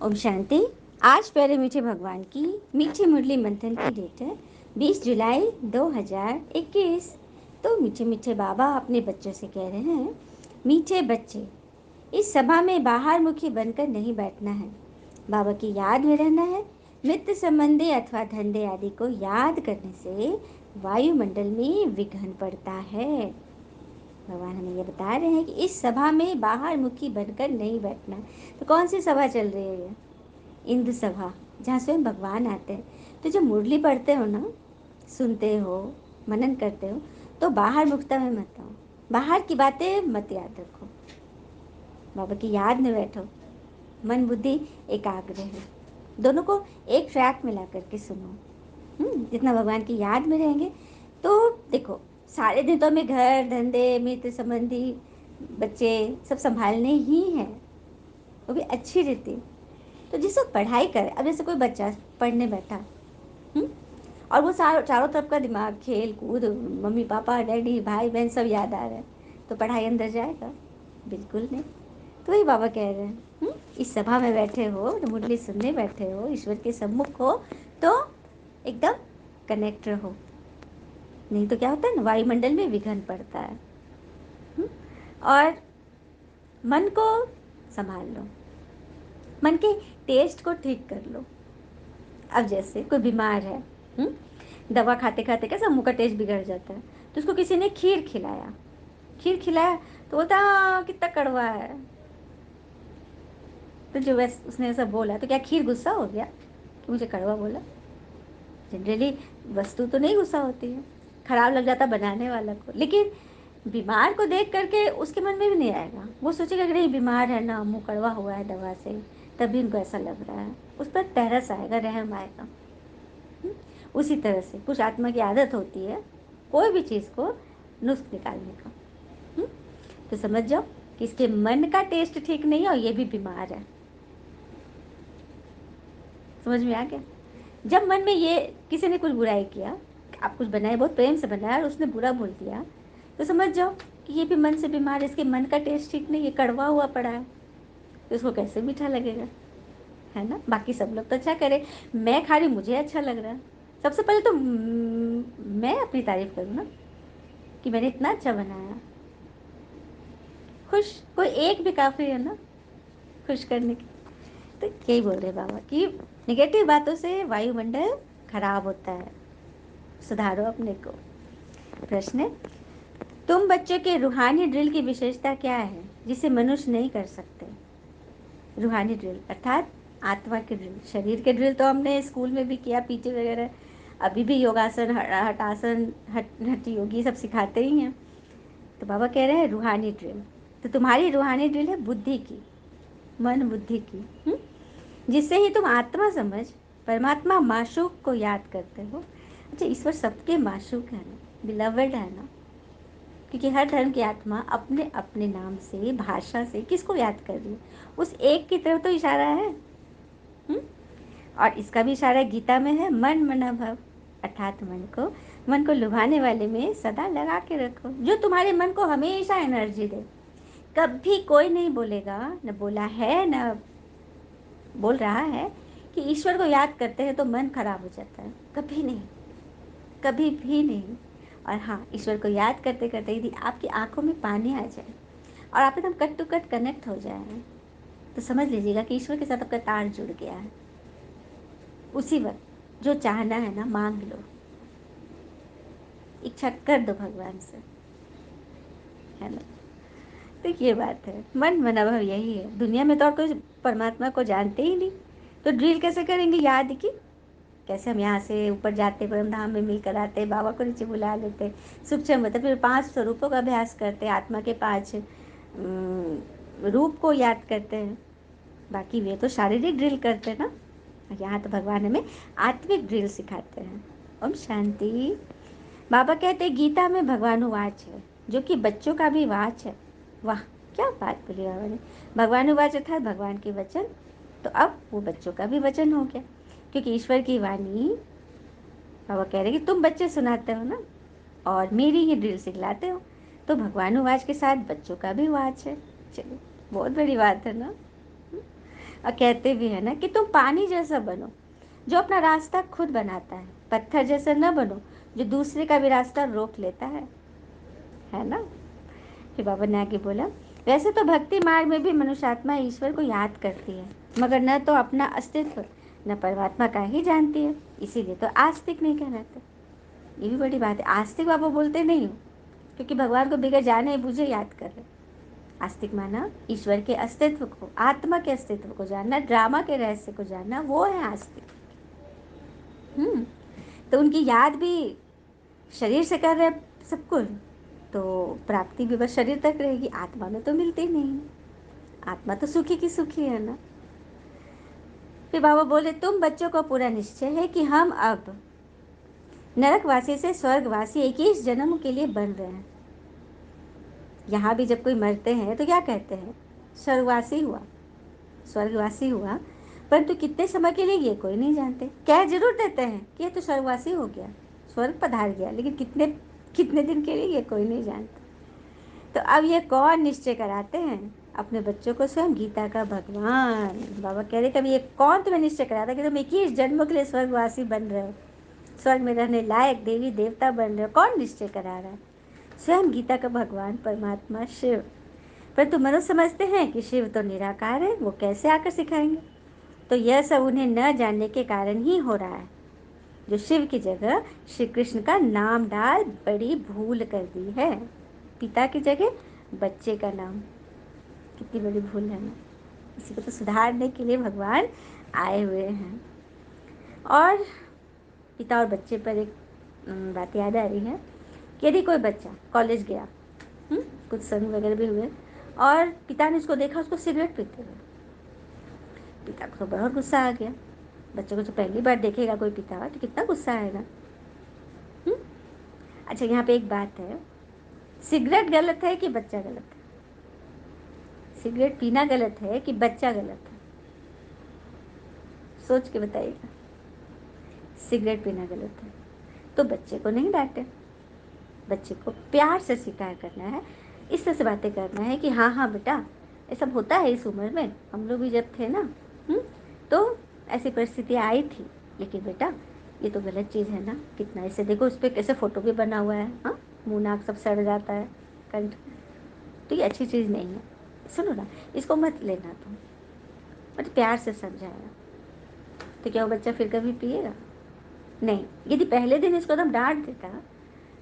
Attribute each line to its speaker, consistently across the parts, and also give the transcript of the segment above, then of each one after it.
Speaker 1: ओम शांति। आज प्यारे मीठे भगवान की मीठी मुरली मंथन की डेट है 20 जुलाई 2021। तो मीठे मीठे बाबा अपने बच्चों से कह रहे हैं, मीठे बच्चे, इस सभा में बाहर मुखी बनकर नहीं बैठना है, बाबा की याद में रहना है। मित्र संबंधी अथवा धंधे आदि को याद करने से वायुमंडल में विघ्न पड़ता है। भगवान हमें ये बता रहे हैं कि इस सभा में बाहर मुखी बनकर नहीं बैठना। तो कौन सी सभा चल रही है ये? इंद्र सभा, जहाँ स्वयं भगवान आते हैं। तो जब मुरली पढ़ते हो ना, सुनते हो, मनन करते हो, तो बाहर मुखता में मत आओ, बाहर की बातें मत याद रखो, बाबा की याद में बैठो। मन बुद्धि एकाग्र है, दोनों को एक ट्रैक में ला करके सुनो। जितना भगवान की याद में रहेंगे तो देखो, सारे दिन तो हमें घर धंधे मित्र संबंधी बच्चे सब संभालने ही हैं, वो भी अच्छी रीति। तो जिस वक्त पढ़ाई करे, अब जैसे कोई बच्चा पढ़ने बैठा, हम्म, और वो चारों तरफ का दिमाग, खेल कूद, मम्मी पापा डैडी भाई बहन सब याद आ रहे हैं, तो पढ़ाई अंदर जाएगा? बिल्कुल नहीं। तो वही बाबा कह रहे हैं, इस सभा में बैठे हो, मुरली सुनने बैठे हो, ईश्वर के सम्मुख हो, तो एकदम कनेक्ट रहो। नहीं तो क्या होता है ना, वायुमंडल में विघ्न पड़ता है। और मन को संभाल लो, मन के टेस्ट को ठीक कर लो। अब जैसे कोई बीमार है, दवा खाते खाते कैसा मुंह का टेस्ट बिगड़ जाता है, तो उसको किसी ने खीर खिलाया तो बोलता कितना कड़वा है। तो जो वैसे उसने ऐसा बोला, तो क्या खीर गुस्सा हो गया कि मुझे कड़वा बोला? जनरली वस्तु तो नहीं गुस्सा होती है, खराब लग जाता बनाने वाला को, लेकिन बीमार को देख करके उसके मन में भी नहीं आएगा। वो सोचेगा कि नहीं, बीमार है ना, मुंह कड़वा हुआ है दवा से, तभी उनको ऐसा लग रहा है। उस पर तरस आएगा, रहम आएगा। उसी तरह से कुछ आत्मा की आदत होती है कोई भी चीज़ को नुस्ख निकालने का। तो समझ जाओ कि इसके मन का टेस्ट ठीक नहीं है और ये भी बीमार है। समझ में आ गया? जब मन में ये, किसी ने कुछ बुराई किया, आप कुछ बनाए, बहुत प्रेम से बनाया और उसने बुरा बोल दिया, तो समझ जाओ कि ये भी मन से बीमार है, इसके मन का टेस्ट ठीक नहीं है, कड़वा हुआ पड़ा है। तो इसको कैसे मीठा लगेगा, है ना? बाकी सब लोग तो अच्छा करे, मैं खा रही, मुझे अच्छा लग रहा है। सबसे पहले तो मैं अपनी तारीफ करूँ ना, कि मैंने इतना अच्छा बनाया। खुश कोई एक भी काफ़ी है ना खुश करने की। तो यही बोल रहे बाबा कि निगेटिव बातों से वायुमंडल खराब होता है, सुधारो अपने को। प्रश्न है, तुम बच्चों के रूहानी ड्रिल की विशेषता क्या है जिसे मनुष्य नहीं कर सकते? रूहानी ड्रिल अर्थात आत्मा के ड्रिल। शरीर के ड्रिल तो हमने स्कूल में भी किया, पीटी वगैरह, अभी भी योगासन, हटासन, हठ योगी सब सिखाते ही हैं। तो बाबा कह रहे हैं रूहानी ड्रिल। तो तुम्हारी रूहानी ड्रिल है बुद्धि की, मन बुद्धि की, जिससे ही तुम आत्मा समझ परमात्मा माशूक को याद करते हो। अच्छा, ईश्वर सबके माशूक है ना, बिलवड है ना, क्योंकि हर धर्म की आत्मा अपने अपने नाम से, भाषा से किसको याद कर रही है? उस एक की तरफ तो इशारा है। और इसका भी इशारा गीता में है, मन मना भव, अर्थात मन को लुभाने वाले में सदा लगा के रखो, जो तुम्हारे मन को हमेशा एनर्जी दे। कभी कोई नहीं बोलेगा, न बोला है न बोल रहा है कि ईश्वर को याद करते हैं तो मन खराब हो जाता है। कभी नहीं, कभी भी नहीं। और हाँ, ईश्वर को याद करते करते यदि आपकी आंखों में पानी आ जाए और आप एकदम कट टू कट कनेक्ट हो जाए, तो समझ लीजिएगा कि ईश्वर के साथ आपका तार जुड़ गया है। उसी वक्त जो चाहना है ना, मांग लो, इच्छा कर दो भगवान से, है ना? तो ये बात है, मन मनोभाव यही है। दुनिया में तो और कोई परमात्मा को जानते ही नहीं, तो ड्रिल कैसे करेंगे याद की? कैसे हम यहाँ से ऊपर जाते, परम धाम में मिलकर आते, बाबा को नीचे बुला लेते, सूक्ष्म मतलब फिर 5 स्वरूपों का अभ्यास करते, आत्मा के 5 रूप को याद करते हैं। बाकी वे तो शारीरिक ड्रिल करते हैं ना, यहाँ तो भगवान हमें आत्मिक ड्रिल सिखाते हैं। ओम शांति। बाबा कहते हैं गीता में भगवानुवाच है, जो कि बच्चों का भी वाच है। वाह, क्या बात बोली बाबा ने। भगवानुवाच अर्थात भगवान के वचन, तो अब वो बच्चों का भी वचन हो गया, क्योंकि ईश्वर की वाणी, बाबा कह रहे हैं कि तुम बच्चे सुनाते हो ना और मेरी ही ड्रिल सिखलाते हो, तो भगवानुवाच के साथ बच्चों का भी वाच है। चलो, बहुत बड़ी बात है ना। और कहते भी है ना कि तुम पानी जैसा बनो जो अपना रास्ता खुद बनाता है, पत्थर जैसा न बनो जो दूसरे का भी रास्ता रोक लेता है ना। फिर बाबा ने आगे बोला, वैसे तो भक्ति मार्ग में भी मनुष्य आत्मा ईश्वर को याद करती है, मगर न तो अपना अस्तित्व न परमात्मा का ही जानती है, इसीलिए तो आस्तिक नहीं कहलाते। ये भी बड़ी बात है, आस्तिक बाबा बोलते नहीं हो क्योंकि भगवान को बिगड़ जाने बुझे याद कर रहे। आस्तिक माना ईश्वर के अस्तित्व को, आत्मा के अस्तित्व को जानना, ड्रामा के रहस्य को जानना, वो है आस्तिक। तो उनकी याद भी शरीर से कर रहे सब कुछ, तो प्राप्ति भी बस शरीर तक रहेगी, आत्मा में तो मिलती नहीं। आत्मा तो सुखी की सुखी है ना। फिर बाबा बोले, तुम बच्चों को पूरा निश्चय है कि हम अब नरकवासी से स्वर्गवासी 21 जन्म के लिए बन रहे हैं। यहाँ भी जब कोई मरते हैं तो क्या कहते हैं, स्वर्गवासी हुआ, स्वर्गवासी हुआ, परंतु कितने समय के लिए ये कोई नहीं जानते। कह जरूर देते हैं कि ये तो स्वर्गवासी हो गया, स्वर्ग पधार गया, लेकिन कितने कितने दिन के लिए ये कोई नहीं जानता। तो अब ये कौन निश्चय कराते हैं अपने बच्चों को, स्वयं गीता का भगवान। बाबा कह रहे कभी ये कौन तुम्हें निश्चय कराता है कि तुम 21 जन्मों के लिए स्वर्गवासी बन रहे हो, स्वर्ग में रहने लायक देवी देवता बन रहे हो, कौन निश्चय करा रहा है, स्वयं गीता का भगवान परमात्मा शिव। परंतु मनुष्य समझते हैं कि शिव तो निराकार है, वो कैसे आकर सिखाएंगे। तो यह सब उन्हें न जानने के कारण ही हो रहा है, जो शिव की जगह श्री कृष्ण का नाम डाल बड़ी भूल कर दी है। पिता की जगह बच्चे का नाम, कितनी बड़ी भूल है ना। इसी को तो सुधारने के लिए भगवान आए हुए हैं। और पिता और बच्चे पर एक बात याद आ रही है कि यदि कोई बच्चा कॉलेज गया, कुछ संग वगैरह भी हुए, और पिता ने उसको देखा उसको सिगरेट पीते हुए, पिता को तो बहुत गुस्सा आ गया। बच्चे को तो पहली बार देखेगा कोई पीता तो कितना गुस्सा आएगा। अच्छा, यहाँ पे एक बात है, सिगरेट गलत है कि बच्चा गलत है? सिगरेट पीना गलत है कि बच्चा गलत है? सोच के बताइएगा। सिगरेट पीना गलत है तो बच्चे को नहीं डांटे, बच्चे को प्यार से स्वीकार करना है, इस तरह से बातें करना है कि हाँ हाँ बेटा, ये सब होता है इस उम्र में, हम लोग भी जब थे ना, तो ऐसी परिस्थिति आई थी, लेकिन बेटा ये तो गलत चीज़ है ना, कितना इसे देखो, उस पर कैसे फ़ोटो भी बना हुआ है, हाँ, मुँह नाक सब सड़ जाता है, कंठ, तो ये अच्छी चीज़ नहीं है, सुनो ना, इसको मत लेना तुम। बट प्यार से समझाया तो क्या वो बच्चा फिर कभी पिएगा? नहीं। यदि पहले दिन इसको एकदम डांट देता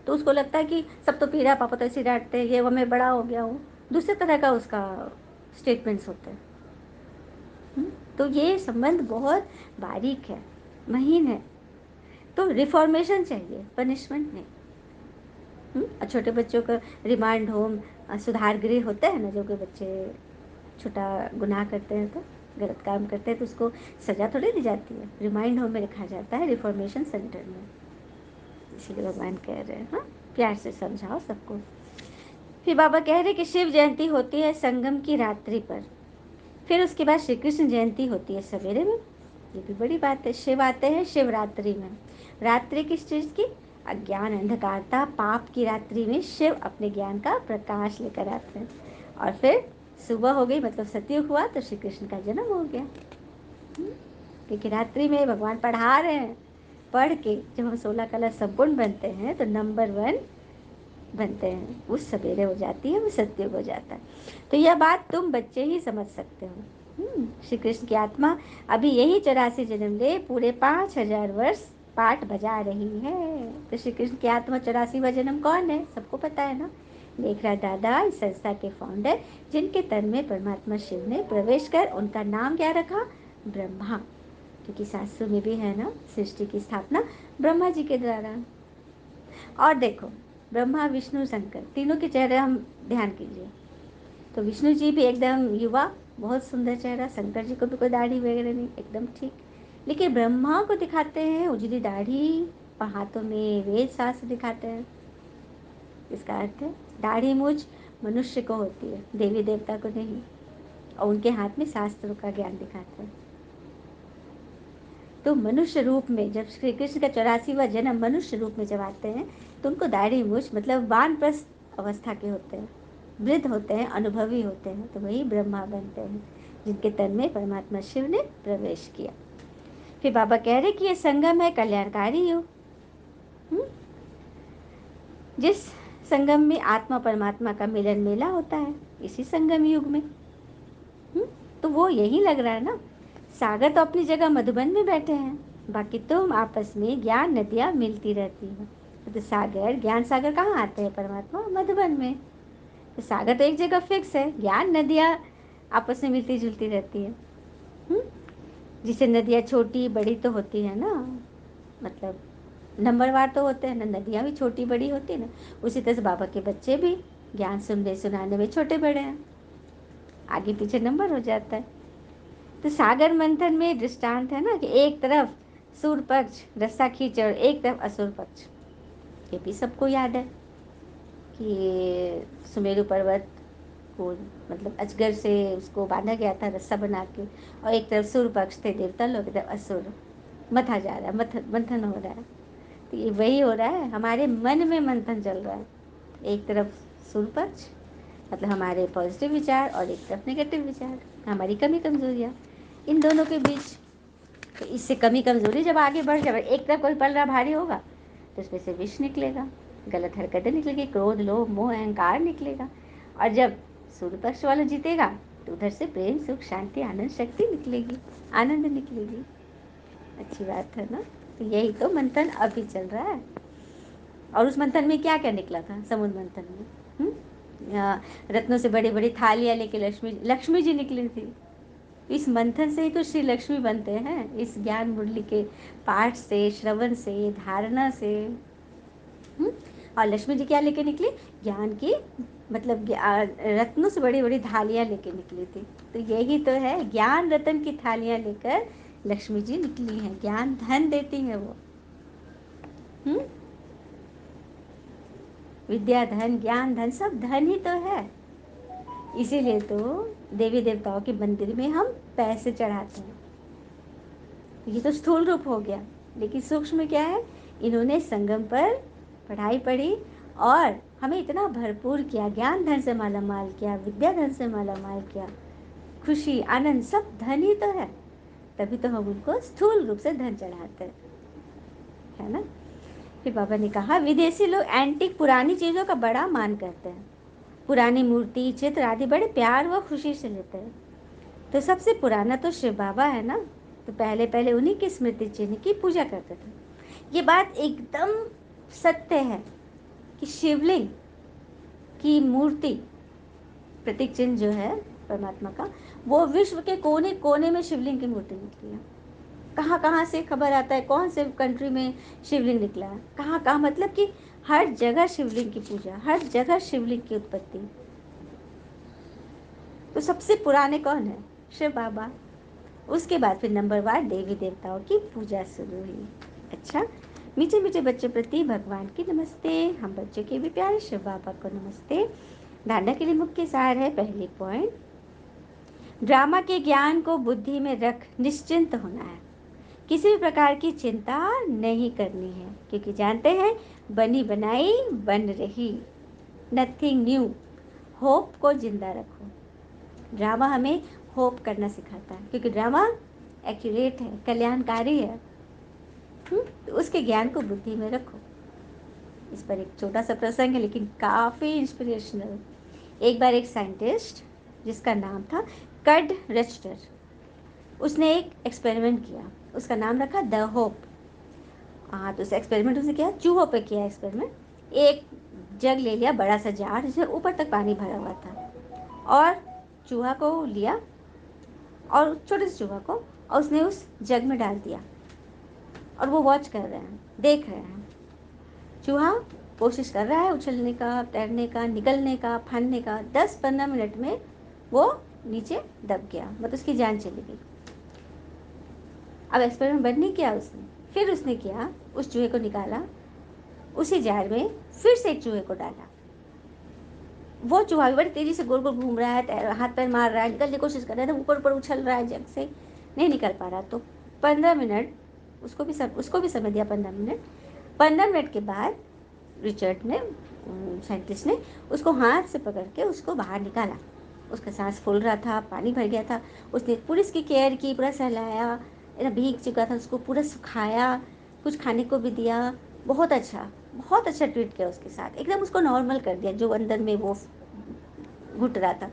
Speaker 1: तो उसको लगता है कि सब तो पी रहा, पापा तो ऐसे डांटते हैं, ये वो मैं बड़ा हो गया हूँ, दूसरे तरह का उसका स्टेटमेंट्स होते हैं। तो ये संबंध बहुत बारीक है, महीन है, तो रिफॉर्मेशन चाहिए, पनिशमेंट नहीं। और छोटे बच्चों का रिमांड होम, सुधार गृह होता है ना, जो कि बच्चे छोटा गुनाह करते हैं तो गलत काम करते हैं तो उसको सजा थोड़ी दी जाती है, रिमाइंड होम में रखा जाता है, रिफॉर्मेशन सेंटर में। इसीलिए भगवान कह रहे हैं, हाँ, प्यार से समझाओ सबको। फिर बाबा कह रहे कि शिव जयंती होती है संगम की रात्रि पर, फिर उसके बाद श्री कृष्ण जयंती होती है सवेरे में। ये भी बड़ी बात है, शिव आते हैं शिवरात्रि में। रात्रि किस चीज़ की? अज्ञान अंधकारता पाप की रात्रि में शिव अपने ज्ञान का प्रकाश लेकर आते हैं, और फिर सुबह हो गई मतलब सतयुग हुआ तो श्री कृष्ण का जन्म हो गया। क्योंकि रात्रि में भगवान पढ़ा रहे हैं, पढ़ के जब हम 16 कला संपूर्ण बनते हैं तो नंबर 1 बनते हैं, वो सवेरे हो जाती है, वो सत्युग हो जाता है। तो यह बात तुम बच्चे ही समझ सकते हो। श्री कृष्ण की आत्मा अभी यही 84 जन्म ले पूरे 5000 वर्ष पाठ बजा रही है। तो श्री कृष्ण की आत्मा 84वां जन्म कौन है, सबको पता है ना, लेखराज दादा इस संस्था के फाउंडर, जिनके तन में परमात्मा शिव ने प्रवेश कर उनका नाम क्या रखा, ब्रह्मा, क्योंकि शास्त्रों में भी है ना, सृष्टि की स्थापना ब्रह्मा जी के द्वारा। और देखो, ब्रह्मा विष्णु शंकर तीनों के चेहरे हम ध्यान कीजिए, तो विष्णु जी भी एकदम युवा, बहुत सुंदर चेहरा, शंकर जी को भी कोई दाढ़ी वगैरह नहीं, एकदम ठीक, लेकिन ब्रह्मा को दिखाते हैं उजली दाढ़ी और हाथों में वेद शास्त्र दिखाते हैं। इसका अर्थ है दाढ़ी मूछ मनुष्य को होती है, देवी देवता को नहीं, और उनके हाथ में शास्त्रों का ज्ञान दिखाते हैं। तो मनुष्य रूप में जब श्री कृष्ण का 84वां जन्म मनुष्य रूप में जब आते हैं तो उनको दाढ़ी मूछ मतलब वानप्रस्थ अवस्था के होते हैं, वृद्ध होते हैं, अनुभवी होते हैं, तो वही ब्रह्मा बनते हैं। जिनके तन में परमात्मा शिव ने प्रवेश किया। फिर बाबा कह रहे कि ये संगम है कल्याणकारी युग। जिस संगम में आत्मा परमात्मा का मिलन मेला होता है, इसी संगम युग में। तो वो यही लग रहा है ना। सागर तो अपनी जगह मधुबन में बैठे हैं, बाकी तुम आपस में ज्ञान नदियाँ मिलती रहती हैं। तो सागर, ज्ञान सागर कहाँ आते हैं? परमात्मा मधुबन में। तो सागर तो एक जगह फिक्स है, ज्ञान नदियाँ आपस में मिलती जुलती रहती है। जिसे नदियाँ छोटी बड़ी तो होती है ना, मतलब नंबरवार तो होते हैं ना, नदियाँ भी छोटी बड़ी होती है ना, उसी तरह से बाबा के बच्चे भी ज्ञान सुनने सुनाने में छोटे बड़े हैं, आगे पीछे नंबर हो जाता है। तो सागर मंथन में दृष्टांत है ना कि एक तरफ सूर पक्ष रस्सा खींच और एक तरफ असुर पक्ष। ये भी सबको याद है कि सुमेरु पर्वत को मतलब अजगर से उसको बांधा गया था रस्सा बना के, और एक तरफ सूर पक्ष थे देवता लोग, एक तरफ असुर। मथा जा रहा है, मंथन हो रहा है। तो ये वही हो रहा है, हमारे मन में मंथन चल रहा है। एक तरफ सूर पक्ष मतलब हमारे पॉजिटिव विचार, और एक तरफ नेगेटिव विचार, हमारी कमी कमजोरियाँ, इन दोनों के बीच। तो इससे कमी कमजोरी जब आगे बढ़ जाए, एक तरफ कोई पलड़ा भारी होगा तो उसमें से विष निकलेगा, गलत हरकतें निकलेगी, क्रोध लोभ मोह अहंकार निकलेगा। और जब सूर्य पक्ष वाला जीतेगा तो उधर से प्रेम सुख शांति आनंद शक्ति निकलेगी, आनंद निकलेगी। अच्छी बात है ना। तो यही तो मंथन अभी चल रहा है। और उस मंथन में क्या क्या निकला था? समुद्र मंथन में रत्नों से बड़ी बड़ी थालियां लेके लक्ष्मी जी निकली थी। इस मंथन से ही तो श्री लक्ष्मी बनते हैं, इस ज्ञान मुरली के पाठ से, श्रवण से, धारणा से। और लक्ष्मी जी क्या लेके निकली? ज्ञान की मतलब रत्नों से बड़ी बड़ी थालियां लेके निकली थी। तो यही तो है, ज्ञान रत्न की थालियां लेकर लक्ष्मी जी निकली हैं, ज्ञान धन देती है वो। विद्या धन ज्ञान धन सब धन ही तो है। इसीलिए तो देवी देवताओं के मंदिर में हम पैसे चढ़ाते हैं। ये तो स्थूल रूप हो गया, लेकिन सूक्ष्म क्या है? इन्होंने संगम पर पढ़ाई पढ़ी और हमें इतना भरपूर किया, ज्ञान धन से माला माल किया, विद्या धन से माला माल किया, खुशी आनंद सब धन ही तो है। तभी तो हम उनको स्थूल रूप से धन चढ़ाते हैं, है ना। फिर बाबा ने कहा विदेशी लोग एंटीक पुरानी चीज़ों का बड़ा मान करते हैं, पुरानी मूर्ति चित्र आदि बड़े प्यार व खुशी से लेते हैं। तो सबसे पुराना तो शिव बाबा है ना, तो पहले पहले उन्हीं की स्मृति चिन्ह की पूजा करते थे। ये बात एकदम सत्य है कि शिवलिंग की मूर्ति प्रतीक चिन्ह जो है परमात्मा का, वो विश्व के कोने कोने में शिवलिंग की मूर्ति निकली है। कहाँ कहाँ से खबर आता है, कौन से कंट्री में शिवलिंग निकला है, कहाँ कहाँ, मतलब कि हर जगह शिवलिंग की पूजा, हर जगह शिवलिंग की उत्पत्ति। तो सबसे पुराने कौन है? शिव बाबा। उसके बाद फिर नंबरवार देवी देवताओं की पूजा शुरू हुई। अच्छा, मीठे मीठे बच्चों प्रति भगवान की नमस्ते, हम बच्चों के भी प्यारे शिव बाबा को नमस्ते। धारणा के लिए मुख्य सार है, पहली पॉइंट, ड्रामा के ज्ञान को बुद्धि में रख निश्चिंत होना है, किसी भी प्रकार की चिंता नहीं करनी है, क्योंकि जानते हैं बनी बनाई बन रही, नथिंग न्यू। होप को जिंदा रखो। ड्रामा हमें होप करना सिखाता है, क्योंकि ड्रामा एक्यूरेट है, कल्याणकारी है। तो उसके ज्ञान को बुद्धि में रखो। इस पर एक छोटा सा प्रसंग है, लेकिन काफ़ी इंस्पिरेशनल। एक बार एक साइंटिस्ट जिसका नाम था कड रचटर, उसने एक एक्सपेरिमेंट किया, उसका नाम रखा द होप। हाँ, तो उस एक्सपेरिमेंट उसने किया, चूहों पे किया एक्सपेरिमेंट। एक जग ले लिया, बड़ा सा जार जिसमें ऊपर तक पानी भरा हुआ था, और चूहा को लिया, और छोटे से चूहा को, और उसने उस जग में डाल दिया, और वो वॉच कर रहे हैं, देख रहे हैं। चूहा कोशिश कर रहा है उछलने का, तैरने का, निकलने का, फानने का। 10-15 मिनट में वो नीचे दब गया, मतलब उसकी जान चली गई। अब एक्सपेरिमेंट बंद नहीं किया उसने, फिर उसने किया, उस चूहे को निकाला, उसी जार में फिर से एक चूहे को डाला। वो चूहा भी बड़ी तेजी से गोल गोल घूम रहा है, हाथ पैर मार रहा है, निकलने की कोशिश कर रहा है, ऊपर ऊपर उछल रहा है जग से, नहीं निकल पा रहा। तो 15 मिनट उसको भी समय दिया, 15 मिनट। 15 मिनट के बाद रिचर्ड ने, साइंटिस्ट ने, उसको हाथ से पकड़ के उसको बाहर निकाला, उसका सांस फूल रहा था, पानी भर गया था। उसने पूरी उसकी केयर की, पूरा सहलाया, भीग चुका था, उसको पूरा सुखाया, कुछ खाने को भी दिया। बहुत अच्छा ट्रीट किया उसके साथ, एकदम उसको नॉर्मल कर दिया जो अंदर में वो घुट रहा था।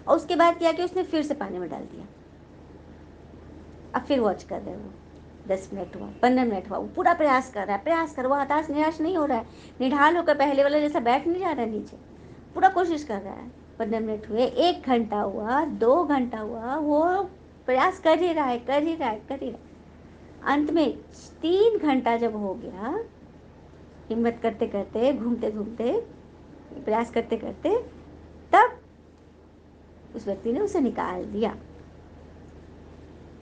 Speaker 1: और उसके बाद क्या कि उसने फिर से पानी में डाल दिया। अब फिर वॉच कर रहे हैं वो, 10 मिनट हुआ, 15 मिनट हुआ, वो पूरा प्रयास कर रहा है, प्रयास कर, वो हताश निराश नहीं हो रहा है, निढाल होकर पहले वाला जैसा बैठ नहीं जा रहा है नीचे, पूरा कोशिश कर रहा है। 15 मिनट हुए, 1 घंटा हुआ, 2 घंटा हुआ, वो प्रयास कर ही रहा है, कर ही रहा है, कर ही रहा है। अंत में 3 घंटा जब हो गया, हिम्मत करते करते, घूमते घूमते, प्रयास करते करते, तब उस व्यक्ति ने उसे निकाल दिया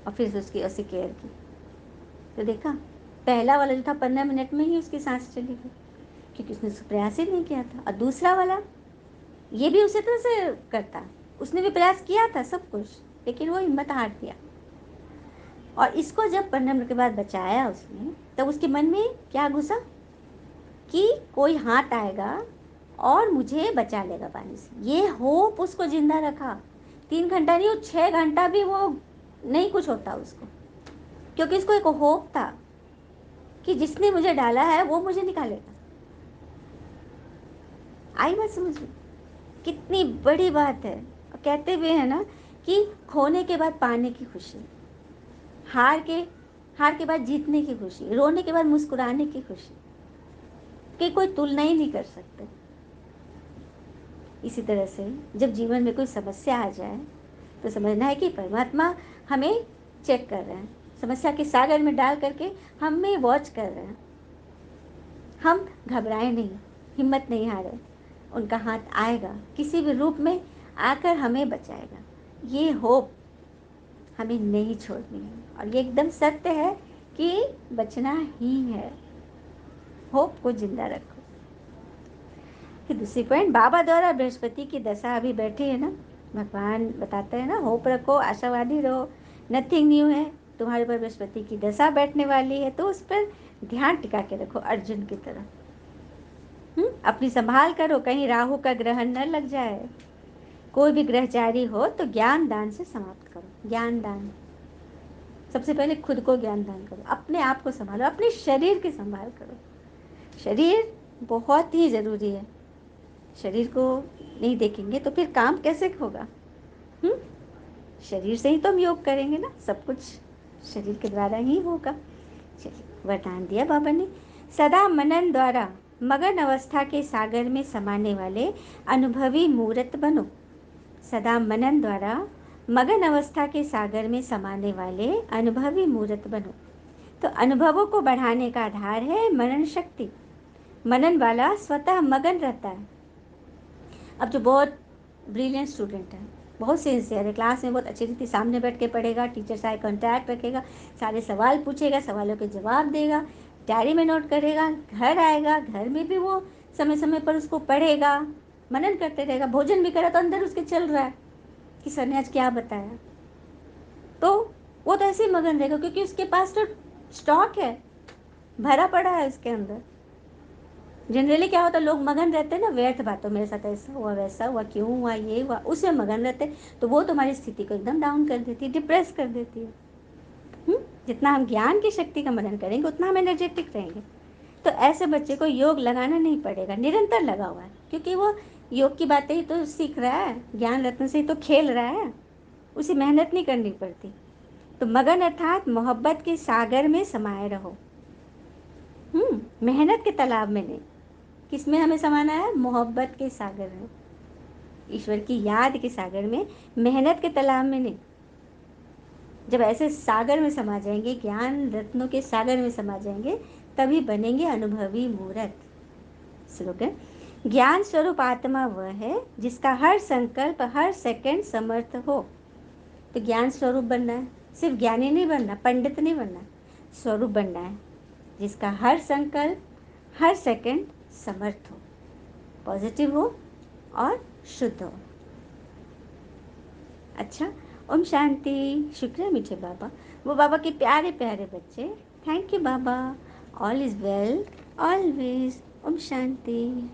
Speaker 1: और फिर उसकी उससे केयर की। तो देखा, पहला वाला जो था 15 मिनट में ही उसकी सांस चली गई, क्योंकि उसने प्रयास ही नहीं किया था। और दूसरा वाला ये भी उसी तरह से करता, उसने भी प्रयास किया था सब कुछ, लेकिन वो हिम्मत हार दिया। और इसको जब 15 मिनट के बाद बचाया उसने, तब उसके मन में क्या घुसा कि कोई हाथ आएगा और मुझे बचा लेगा पानी से। ये होप उसको जिंदा रखा। 3 घंटा नहीं, वो 6 घंटा भी वो नहीं कुछ होता उसको, क्योंकि उसको एक होप था कि जिसने मुझे डाला है वो मुझे निकालेगा। आई बात समझ में? कितनी बड़ी बात है। और कहते हुए है ना कि खोने के बाद पाने की खुशी, हार के हार के बाद जीतने की खुशी, रोने के बाद मुस्कुराने की खुशी, कि कोई तुलना ही नहीं कर सकते। इसी तरह से जब जीवन में कोई समस्या आ जाए तो समझना है कि परमात्मा हमें चेक कर रहे हैं, समस्या के सागर में डाल करके हमें वॉच कर रहे हैं। हम घबराए नहीं, हिम्मत नहीं हारे, उनका हाथ आएगा, किसी भी रूप में आकर हमें बचाएगा। ये होप हमें नहीं छोड़नी है, और ये एकदम सत्य है कि बचना ही है। होप को जिंदा रखो। कि दूसरी पॉइंट, बाबा द्वारा बृहस्पति की दशा अभी बैठी है ना, भगवान बताते हैं ना, होप रखो, आशावादी रहो, नथिंग न्यू है, तुम्हारे पर बृहस्पति की दशा बैठने वाली है, तो उस पर ध्यान टिका के रखो अर्जुन की तरह। अपनी संभाल करो, कहीं राहु का ग्रहण न लग जाए। कोई भी ग्रहचारी हो तो ज्ञान दान से समाप्त करो। ज्ञान दान, सबसे पहले खुद को ज्ञान दान करो, अपने आप को संभालो, अपने शरीर की संभाल करो। शरीर बहुत ही ज़रूरी है। शरीर को नहीं देखेंगे तो फिर काम कैसे होगा? हम्म शरीर से ही तो हम योग करेंगे ना, सब कुछ शरीर के द्वारा ही होगा। चलिए, वरदान दिया बाबा ने, सदा मनन द्वारा मगन अवस्था के सागर में समाने वाले अनुभवी मूर्त बनो। सदा मनन द्वारा मगन अवस्था के सागर में समाने वाले अनुभवी मूर्त बनो। तो अनुभवों को बढ़ाने का आधार है मनन शक्ति। मनन वाला स्वतः मगन रहता है। अब जो बहुत ब्रिलियंट स्टूडेंट है, बहुत सिंसियर है, क्लास में बहुत अच्छी रीति सामने बैठ के पढ़ेगा, टीचर से आई कॉन्टैक्ट रखेगा, सारे सवाल पूछेगा, सवालों के जवाब देगा, डायरी में नोट करेगा, घर आएगा, घर में भी वो समय समय पर उसको पढ़ेगा, मनन करते रहेगा, भोजन भी करा तो अंदर उसके चल रहा है कि सर ने आज क्या बताया, तो वो तो ऐसे ही मगन रहेगा, क्योंकि उसके पास तो स्टॉक है, भरा पड़ा है उसके अंदर। जनरली क्या होता है, लोग मगन रहते हैं ना व्यर्थ बातों, मेरे साथ ऐसा हुआ, वैसा हुआ, क्यों हुआ, ये हुआ, उसमें मगन रहते हैं, तो वो तुम्हारी स्थिति को एकदम डाउन कर देती है, डिप्रेस कर देती है। जितना हम ज्ञान की शक्ति का मनन करेंगे उतना हम एनर्जेटिक रहेंगे। तो ऐसे बच्चे को योग लगाना नहीं पड़ेगा, निरंतर लगा हुआ है, क्योंकि वो योग की बातें ही तो सीख रहा है, ज्ञान रत्न से ही तो खेल रहा है, उसे मेहनत नहीं करनी पड़ती। तो मगन अर्थात मोहब्बत के सागर में समाये रहो। मेहनत के तालाब में नहीं। किस में हमें समाना है? मोहब्बत के सागर में, ईश्वर की याद के सागर में, मेहनत के तालाब में नहीं। जब ऐसे सागर में समा जाएंगे, ज्ञान रत्नों के सागर में समा जाएंगे, तभी बनेंगे अनुभवी मूर्त। स्लोगन, ज्ञान स्वरूप आत्मा वह है जिसका हर संकल्प हर सेकंड समर्थ हो। तो ज्ञान स्वरूप बनना है, सिर्फ ज्ञानी नहीं बनना, पंडित नहीं बनना, स्वरूप बनना है जिसका हर संकल्प हर सेकंड समर्थ हो, पॉजिटिव हो और शुद्ध हो। अच्छा, ओम शांति। शुक्र है मीठे बाबा, वो बाबा के प्यारे प्यारे बच्चे। थैंक यू बाबा। All is well always. ओम शांति।